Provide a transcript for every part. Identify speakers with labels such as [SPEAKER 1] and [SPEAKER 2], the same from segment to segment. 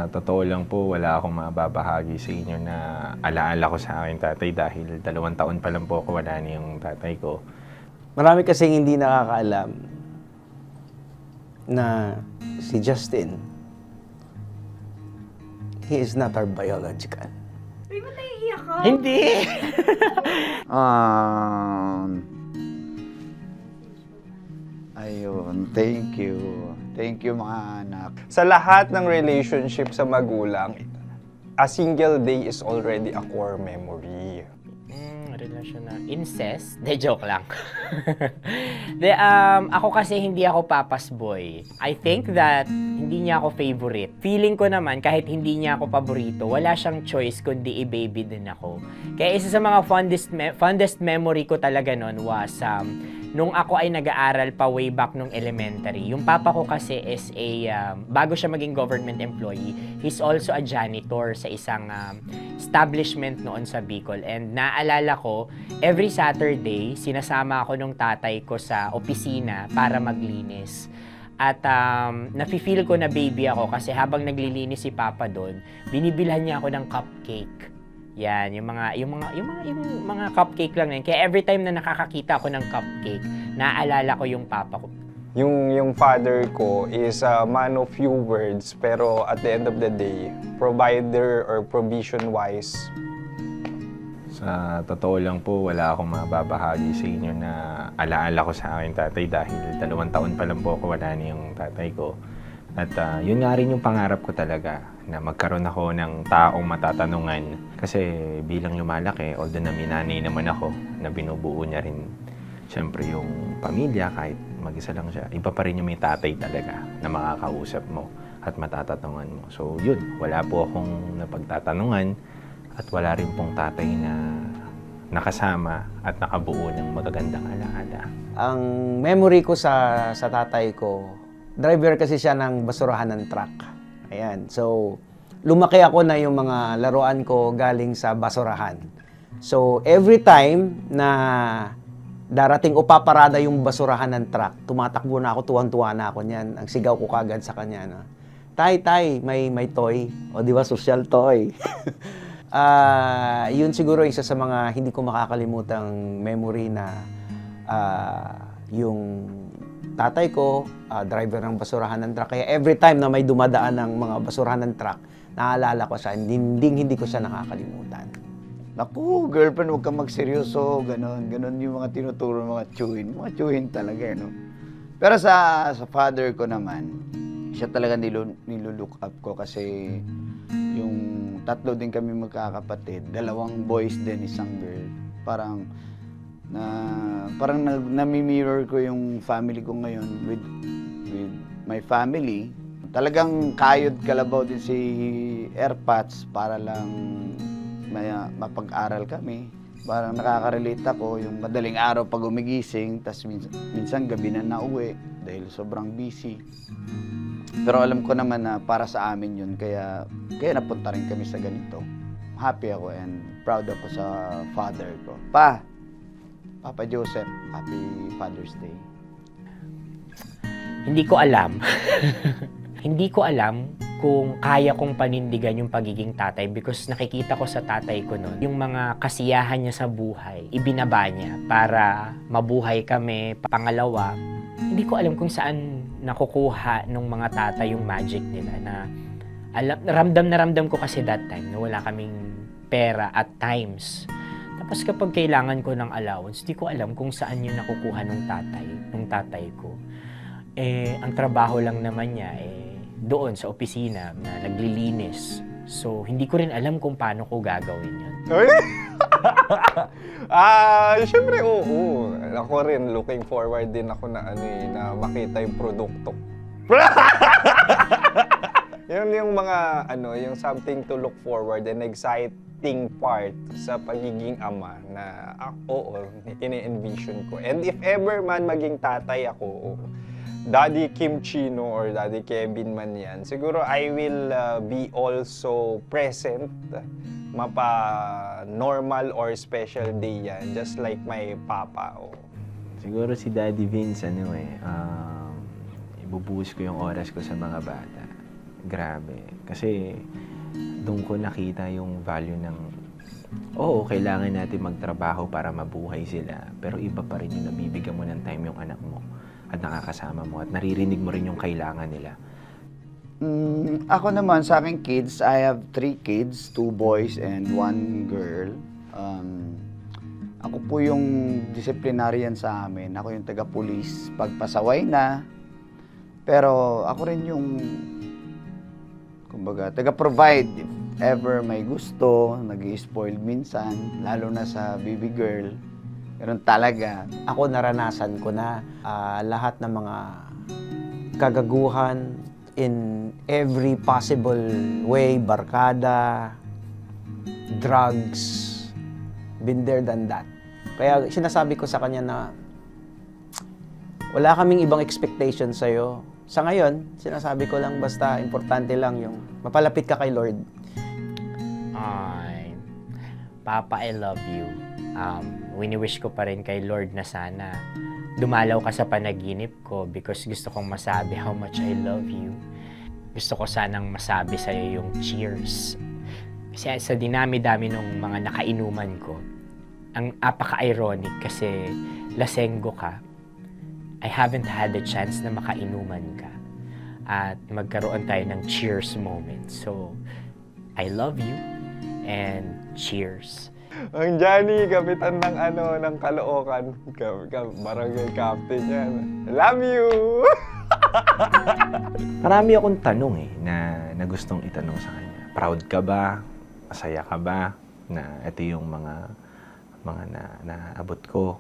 [SPEAKER 1] totoo lang po, wala akong mababahagi sa inyo na alaala ko sa aking tatay dahil 2 taon pa lang po ako wala na yung tatay ko.
[SPEAKER 2] Marami kasing hindi nakakaalam na si Justin, he is not our biological.
[SPEAKER 3] Uy, ba't naiiyak ka?
[SPEAKER 2] Hindi!
[SPEAKER 4] Ayun, thank you. Thank you mga anak.
[SPEAKER 5] Sa lahat ng relationship sa magulang, a single day is already a core memory.
[SPEAKER 6] Relasyon na incest? De, joke lang. Ako kasi hindi ako papa's boy. I think that hindi niya ako favorite. Feeling ko naman, kahit hindi niya ako paborito, wala siyang choice kundi i-baby din ako. Kaya isa sa mga fondest memory ko talaga nun was nung ako ay nag-aaral pa way back nung elementary. Yung papa ko kasi is bago siya maging government employee, he's also a janitor sa isang establishment noon sa Bicol. And naalala ko, every Saturday, sinasama ako nung tatay ko sa opisina para maglinis. At nafe-feel ko na baby ako kasi habang naglilinis si papa doon, binibilhan niya ako ng cupcake. Yan, yung mga cupcake lang yan. Kaya every time na nakakakita ako ng cupcake, naaalala ko yung papa ko.
[SPEAKER 5] Yung father ko is a man of few words, pero at the end of the day, provider or provision-wise.
[SPEAKER 1] Sa totoo lang po, wala akong mababahagi sa inyo na alaala ko sa aking tatay dahil 2 taon pa lang po ako wala na yung tatay ko. At yun nga rin yung pangarap ko talaga, na magkaroon ako ng taong matatanungan. Kasi bilang lumalaki, although na minanay naman ako, na binubuo niya rin siyempre yung pamilya, kahit mag-isa lang siya, iba pa rin yung may tatay talaga na makakausap mo at matatatanungan mo. So yun, wala po akong napagtatanungan at wala rin pong tatay na nakasama at nakabuo ng magagandang alaala.
[SPEAKER 2] Ang memory ko sa tatay ko, driver kasi siya ng basurahan ng truck. Ayan. So, lumaki ako na yung mga laruan ko galing sa basurahan. So, every time na darating o paparada yung basurahan ng truck, tumatakbo na ako, tuwang-tuwa na ako niyan. Ang sigaw ko kagad sa kanya, no? Tay, may toy. O, di ba, social toy. Yun siguro isa sa mga hindi ko makakalimutang memory na yung tatay ko, driver ng basurahan ng truck. Kaya every time na may dumadaan ng mga basurahan ng truck, naalala ko siya, hindi ko siya nakakalimutan.
[SPEAKER 4] Naku, girlfriend, huwag kang magseryoso. Ganon yung mga tinuturo ng mga tiyuhin. Mga tiyuhin talaga, no? Pero sa father ko naman, siya talaga nilulook up ko kasi yung 3 din kami magkakapatid, 2 boys din, 1 girl. Parang nami-mirror ko yung family ko ngayon with my family. Talagang kayod kalabaw din si Airpods para lang mapag-aral kami. Parang nakaka-relate ako yung madaling araw pag umigising, tas minsan gabi na nauwi dahil sobrang busy. Pero alam ko naman na para sa amin yun, kaya napunta rin kami sa ganito. Happy ako and proud ako sa father ko. Papa Joseph, happy Father's Day.
[SPEAKER 6] Hindi ko alam. Hindi ko alam kung kaya kong panindigan yung pagiging tatay because nakikita ko sa tatay ko noon, yung mga kasiyahan niya sa buhay, ibinaba niya para mabuhay kami. Pangalawa, hindi ko alam kung saan nakukuha ng mga tatay yung magic nila na ramdam na ramdam ko kasi that time na wala kaming pera at times. Tapos kapag kailangan ko ng allowance, di ko alam kung saan yun nakukuha ng tatay ko. Ang trabaho lang naman niya, doon sa opisina na naglilinis. So, hindi ko rin alam kung paano ko gagawin yun.
[SPEAKER 5] Siyempre, oo. Ako rin, looking forward din ako na na makita yung produkto. Yun yung mga, yung something to look forward and exciting part sa pagiging ama na, oo, ini-envision ko. And if ever man maging tatay ako, Daddy Kim Chino or Daddy Kevin man yan, siguro I will be also present, mapa-normal or special day yan, just like my papa.
[SPEAKER 1] Siguro si Daddy Vince, ibubuhos ko yung oras ko sa mga bata. Grabe. Kasi doon ko nakita yung value ng, oo, kailangan natin magtrabaho para mabuhay sila. Pero iba pa rin yung nabibigyan mo ng time yung anak mo at nakakasama mo at naririnig mo rin yung kailangan nila.
[SPEAKER 4] Ako naman, sa aking kids, I have 3 kids, 2 boys and 1 girl. Ako po yung disciplinarian sa amin. Ako yung taga-police pagpasaway na. Pero ako rin yung, kumbaga, taga-provide if ever may gusto, nag-i-spoil minsan, lalo na sa baby girl. Ganun talaga.
[SPEAKER 2] Ako naranasan ko na lahat ng mga kagaguhan in every possible way, barkada, drugs, been there than that. Kaya sinasabi ko sa kanya na wala kaming ibang expectation sa'yo. Sa ngayon, sinasabi ko lang basta importante lang yung mapalapit ka kay Lord.
[SPEAKER 6] Ay, Papa, I love you. Wini-wish ko pa rin kay Lord na sana dumalaw ka sa panaginip ko because gusto kong masabi how much I love you. Gusto ko sanang masabi sa'yo yung cheers. Kasi sa dinami-dami ng mga nakainuman ko, ang apaka-ironic kasi lasenggo ka. I haven't had the chance na makainuman ka at magkaroon tayo ng cheers moment. So, I love you and cheers.
[SPEAKER 5] Ang Johnny, kapitan ng ng Caloocan. Barangay captain yan. I love you!
[SPEAKER 1] Marami akong tanong na gustong itanong sa kanya. Proud ka ba? Masaya ka ba? Na ito yung mga naabot ko,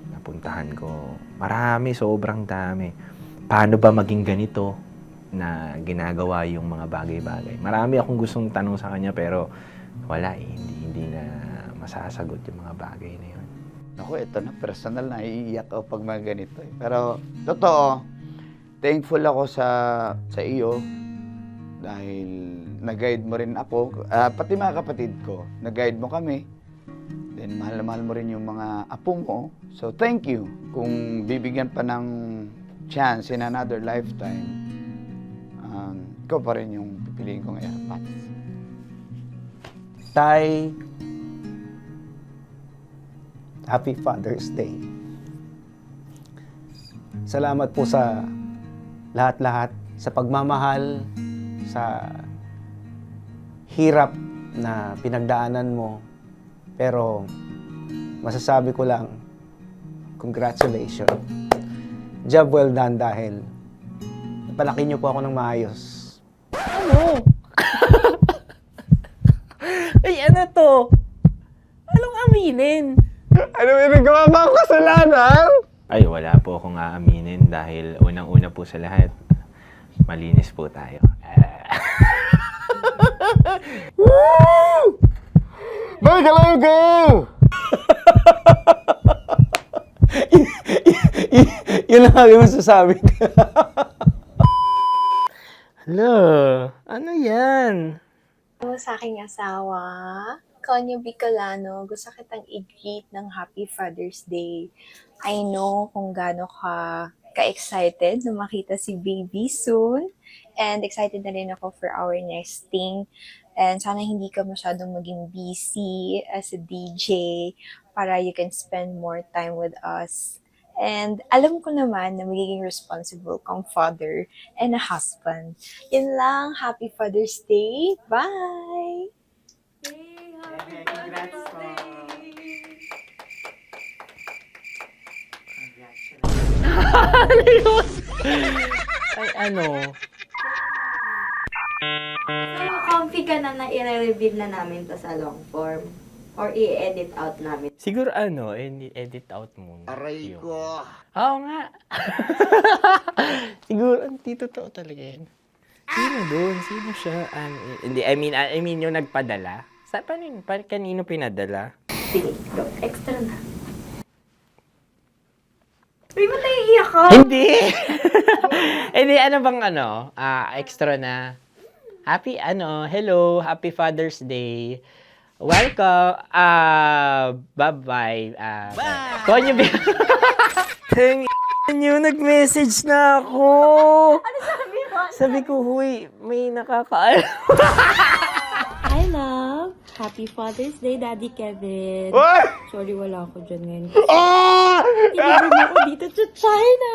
[SPEAKER 1] napuntahan ko. Marami, sobrang dami. Paano ba maging ganito na ginagawa yung mga bagay-bagay? Marami akong gustong tanong sa kanya pero wala hindi na masasagot yung mga bagay na yun.
[SPEAKER 4] Ako, ito na, personal na, iiyak ako pag mga ganito. Pero, totoo, thankful ako sa iyo dahil nag-guide mo rin ako, pati mga kapatid ko, nag-guide mo kami. Then, mahal na mahal mo rin yung mga apo mo. So, thank you. Kung bibigyan pa ng chance in another lifetime, ikaw pa rin yung pipiliin ko ngayon, Pats.
[SPEAKER 2] Tay, Happy Father's Day. Salamat po sa lahat-lahat, sa pagmamahal, sa hirap na pinagdaanan mo. Pero masasabi ko lang, congratulations. Job well done dahil napalaki niyo po ako ng maayos.
[SPEAKER 6] Ano? Ay, ano to? Anong aminin?
[SPEAKER 5] Ano, nagawa ba ang kasalanan?
[SPEAKER 1] Ay, wala po akong aaminin dahil unang-una po sa lahat, malinis po tayo.
[SPEAKER 5] Bye, Galago!
[SPEAKER 2] Yun lang ang masasabi ko.
[SPEAKER 6] Hello? Ano yan?
[SPEAKER 3] Sa aking asawa, Konyo Bicolano, gusto kitang i-greet ng Happy Father's Day. I know kung gaano ka-excited na makita si baby soon. And excited na rin ako for our next thing. And sana hindi ka masyadong maging busy as a DJ para you can spend more time with us. And alam ko naman na magiging responsible kang father and a husband. Yun lang. Happy Father's Day. Bye!
[SPEAKER 6] Congrats po. Ay, ano?
[SPEAKER 7] So, comfy ka na i-reveal na namin to sa long form? Or i-edit out namin?
[SPEAKER 6] Siguro edit out muna.
[SPEAKER 4] Aray
[SPEAKER 6] Yung-
[SPEAKER 4] ko!
[SPEAKER 6] Oo nga. Siguro, hindi totoo talaga yan. Sino doon? Sino siya? Hindi, I mean yung nagpadala. Kanino pinadala?
[SPEAKER 7] Sige, go. Extra na. Uy, ba't naiiyak ka?
[SPEAKER 6] Hindi! Hindi, ano bang extra na? Hello, Happy Father's Day. Welcome. Bye-bye. Bye! Konyo nyo, nag-message na ako.
[SPEAKER 7] Ano sabi mo?
[SPEAKER 6] Sabi ko, huy, may nakakaalam.
[SPEAKER 8] Hi, love! Happy Father's Day, Daddy Kevin!
[SPEAKER 5] Oy!
[SPEAKER 8] Sorry, wala ako dyan ngayon.
[SPEAKER 5] Ah!
[SPEAKER 8] Tinigil mo ako dito sa China!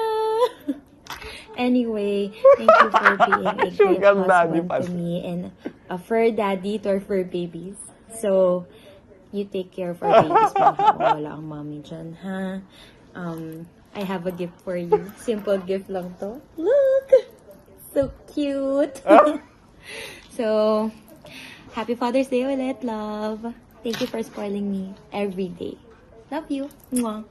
[SPEAKER 8] Anyway, thank you for being a great
[SPEAKER 5] Sugar daddy
[SPEAKER 8] husband
[SPEAKER 5] pa
[SPEAKER 8] to me and a fur daddy to our fur babies. So, you take care of our babies pag wala ang mommy dyan, ha? I have a gift for you. Simple gift lang to. Look! So cute! So, happy Father's Day ulit, love. Thank you for spoiling me every day. Love you. Mwah.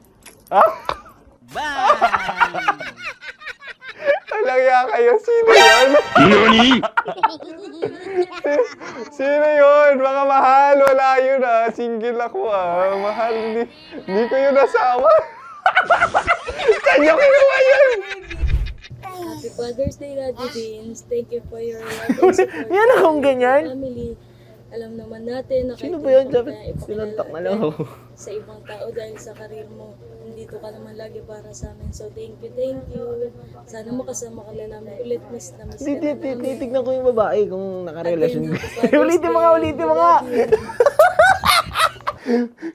[SPEAKER 5] Talangya kayo, sino yun? Sino yun? Mga mahal, wala yun ah. Single ako ah. Mahal, hindi ko yun asawa. Saan nyo kinuha yun?
[SPEAKER 8] Happy Father's Day, Daddy Beans. Thank you for your love and support.
[SPEAKER 6] Yan akong ganyan.
[SPEAKER 8] Family. Alam naman natin na
[SPEAKER 6] Sino
[SPEAKER 8] kahit
[SPEAKER 6] ba yun?
[SPEAKER 8] hindi
[SPEAKER 6] Dapat
[SPEAKER 8] ka
[SPEAKER 6] sinuntak na
[SPEAKER 8] ipakilala
[SPEAKER 6] lang ako.
[SPEAKER 8] sa ibang tao dahil sa karir mo, nandito ka naman lagi para sa amin. So, thank you. Sana makasama ka na namin ulit. Miss na miss ka na namin.
[SPEAKER 6] Titignan ko yung babae kung nakarelasyon.
[SPEAKER 8] Again, Happy Father's
[SPEAKER 6] Ulitin mo
[SPEAKER 8] Day.
[SPEAKER 6] nga, ulitin mo nga.
[SPEAKER 8] Love you.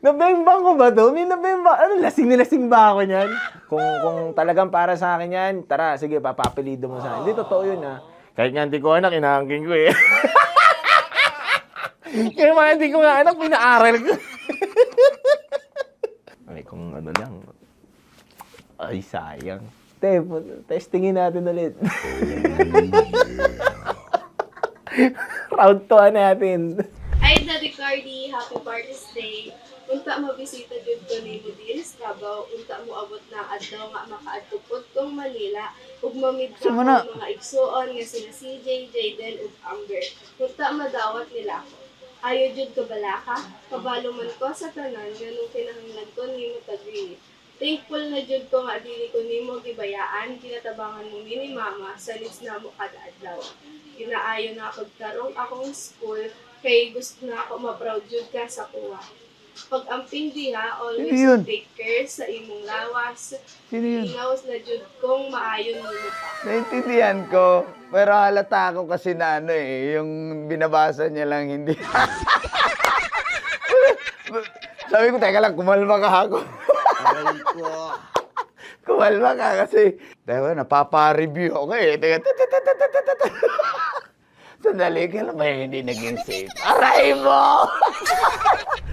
[SPEAKER 6] Nabembang ko ba to? May nabembang. Ano, lasing na lasing ba ako niyan? Kung talagang para sa akin yan, tara, sige, papapilido mo sa akin. Hindi, totoo yun ha. Kahit nga hindi ko anak, inaangking ko eh. Kaya mga hindi ko nga anak, pinaaral ko. Ay, kung ano lang. Ay, sayang. Testingin natin ulit. Round 2 natin.
[SPEAKER 9] Hi, Daddy Cardi. Happy Father's Day. Unta mabisita jud ko ni Dils Kabaw. Unta mo abot na adlaw nga makaadtupot kong Manila ug mamid ko mga igsuon nga sina CJ, Jayden ug Amber. Unta madawat nila ako. Ayo jud ko balaka. Kabalo man ko sa tanan nganong kinahanglan ko nimo tagri. Thankful na jud ko nga dili ko nimo gibayaan kinatabangan mo ni mama sa lis na mo kada adlaw. Ginaayo na ako karong akong school kay gusto na ako ma-proud jud ka sa kuha. Pag amping diha, always take care sa imong lawas. Ingaws na jud kong maayon mo pa.
[SPEAKER 4] Naintindihan ko, pero halata ako kasi na ano eh, yung binabasa niya lang hindi. Sabi ko, teka lang, kumalma ka ako. Kumalma ka kasi, teka, napapa-review ako eh. Teka, sandali ka lang ba yung hindi naging safe? Aray mo!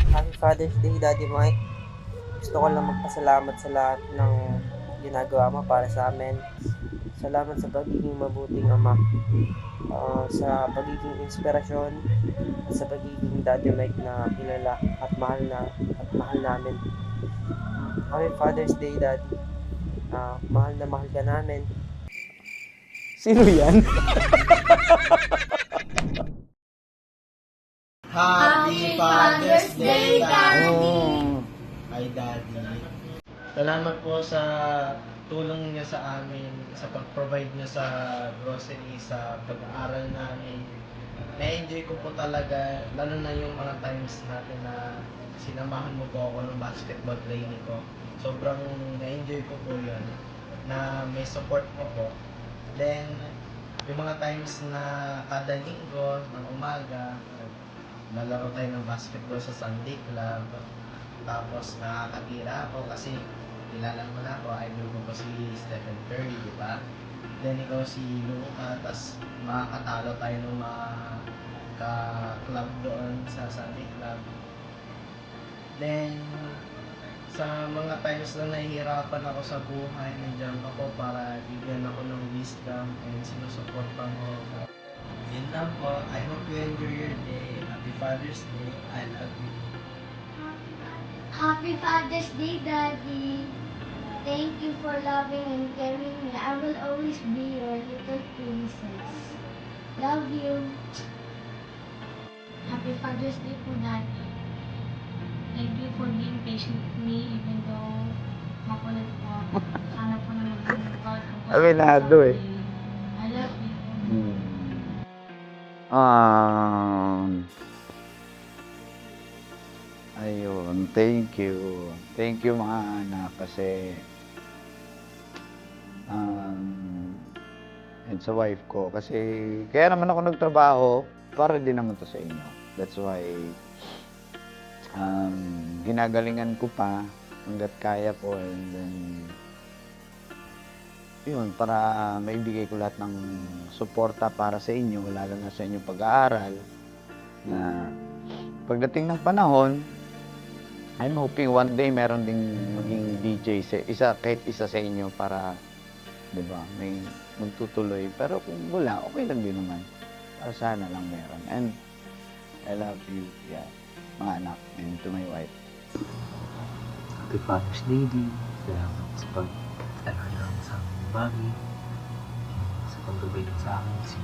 [SPEAKER 10] Happy Father's Day, Daddy Mike. Gusto ko lang magpasalamat sa lahat ng ginagawa mo para sa amin. Salamat sa pagiging mabuting ama, sa pagiging inspirasyon, at sa pagiging Daddy Mike na kilala at mahal namin. Happy Father's Day, Daddy. Mahal na mahal ka namin.
[SPEAKER 2] Sino yan?
[SPEAKER 7] Happy Father's Day, Daddy!
[SPEAKER 10] Hi, Daddy. Salamat po sa tulong niya sa amin, sa pag-provide niya sa grocery, sa pag-aaral namin. Na-enjoy ko po talaga, lalo na yung mga times natin na sinamahan mo po ako ng basketball training ko. Sobrang na-enjoy ko po yun, na may support mo po. Then, yung mga times na kada linggo, ng umaga, nalaro tayo ng basketball sa Sunday Club. Tapos nakakatira ako kasi kilala mo na ako, idol ko pa si Stephen Curry, di ba? Then ikaw si Luka, tapos makakatalo tayo ng mga ka-club doon sa Sunday Club. Then, sa mga times na nahihirapan ako sa buhay, nandiyan ako para bigyan ako ng wisdom and sinusuportan mo ako. Yun lang po. I hope you enjoy your day. Happy Father's Day. I love you.
[SPEAKER 7] Happy Father's Day, Daddy! Thank you for loving and caring me. I will always be your little princess. Love you! Happy Father's Day po, Daddy. Thank you for being patient with me even though makulit po ako. Sana po naman mag-God ako.
[SPEAKER 4] Aminado eh.
[SPEAKER 7] I love you.
[SPEAKER 4] Ayun, thank you. Thank you mga anak kasi and sa wife ko. Kasi kaya naman ako nagtrabaho para din naman to sa inyo. That's why ginagalingan ko pa hanggat kaya ko, and then yun, para maibigay ko lahat ng suporta para sa inyo, lalo na sa inyong pag-aaral, na pagdating ng panahon, I'm hoping one day meron ding maging DJ kahit isa sa inyo para, di ba, may magtutuloy. Pero kung wala, okay lang din naman. Para sana lang meron. And I love you, yeah, mga anak, and to my wife.
[SPEAKER 11] Happy Father's Day, Di. Salamat sa pag-alalang sa aming bagay. Sa pagbabay lang sa akin, kasi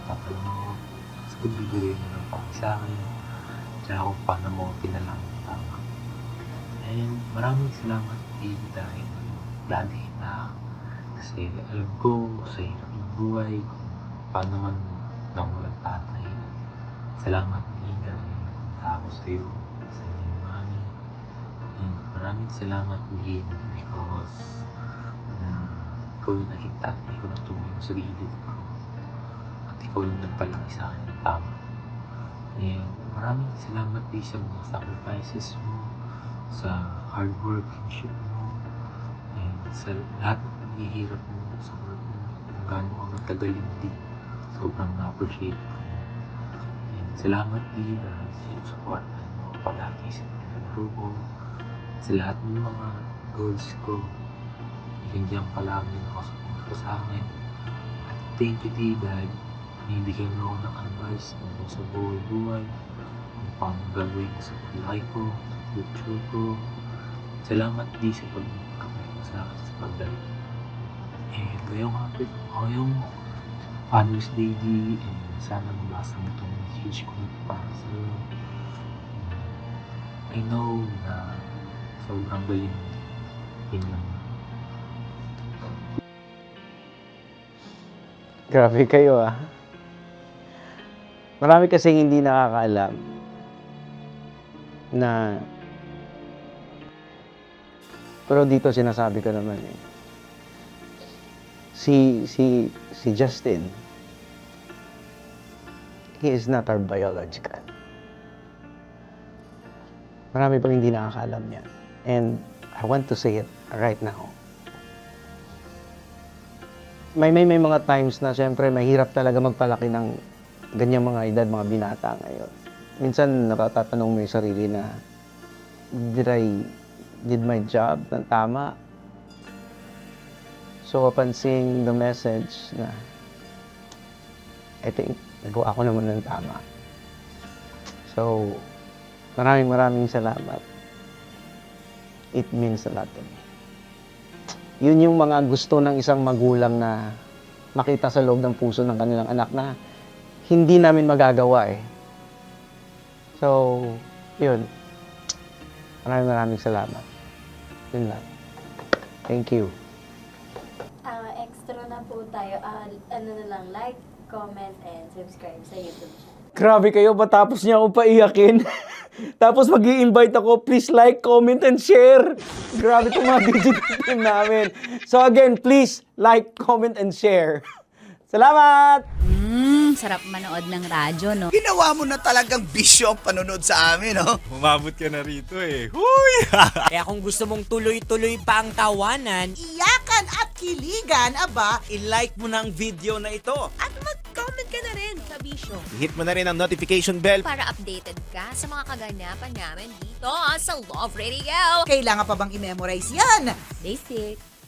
[SPEAKER 11] tatanong ako sa pagbibigay mo ng pang sa akin. Tsaka kung paano mo pinalangin tama. And maraming salamat, Di, dahil daddy na. Kasi alam ko sa hirap ng buhay, paano man nang walang tatay. Salamat, Di, dahil ako sa'yo, sa inyong mami. And maraming salamat, Di, because ikaw yung naging tatay ko na tumulong sa gilid ko. At ikaw yung nagpalaki sa akin ng tama. And maraming salamat, Di, sa mga sacrifices mo, sa hard workmanship mo, and sa lahat ng paghihirap mo sa work mo, kung gaano ka matagal hindi. Sobrang na-appreciate ko. And salamat, Di, dahil sinusuportan mo palagi sa pinalaro ko, sa lahat ng mga goals ko. Binigyan palagi ako suporta sa akin. At thank you, Di, dahil binibigyan mo ako ng advice tungkol sa buhay-buhay, kung paano gagawin ko sa paglaki ko, sa future ko. Salamat, Di, sa pagkakapit mo sa akin sa pagdali. And ngayong Father's Day, Di, sana mabasa mo itong message ko para sa'yo. I know na sobrang galing mo. Yun lang.
[SPEAKER 2] Grabe kayo ah. Marami kasing hindi nakakaalam na, pero dito sinasabi ko naman eh. Si Justin, he is not our biological. Marami pang hindi nakakaalam yan. And I want to say it right now. May mga times na siyempre mahirap talaga magpalaki ng ganyang mga edad, mga binata ngayon. Minsan natatatanong mo yung sarili na, did my job ng tama? So upon seeing the message na, I think nagawa ko naman ng tama. So maraming salamat. It means a lot to me. Yun yung mga gusto ng isang magulang na makita sa loob ng puso ng kanilang anak na hindi namin magagawa eh. So, yun. Maraming salamat. Yun lang. Thank you.
[SPEAKER 12] Extra na po tayo. Like, comment, and subscribe sa YouTube channel.
[SPEAKER 2] Grabe kayo, matapos niya ako paiyakin. Tapos mag-i-invite ako, please like, comment, and share. Grabe itong mga digital team namin. So again, please like, comment, and share. Salamat!
[SPEAKER 13] Sarap manood ng radyo, no?
[SPEAKER 14] Ginawa mo na talagang bisyo ang panonood sa amin, no?
[SPEAKER 15] Umabot ka na rito eh. Huy!
[SPEAKER 6] Kaya kung gusto mong tuloy-tuloy pa ang tawanan,
[SPEAKER 14] Iyakan at kiligan, aba,
[SPEAKER 15] I-like mo na ang video na ito.
[SPEAKER 13] At mag-comment ka na rin sa Bisyo.
[SPEAKER 15] Hit mo na rin ang notification bell.
[SPEAKER 13] Para updated ka sa mga kaganapan namin dito sa Love Radio.
[SPEAKER 14] kailangan pa bang i-memorize yan?
[SPEAKER 13] Basic.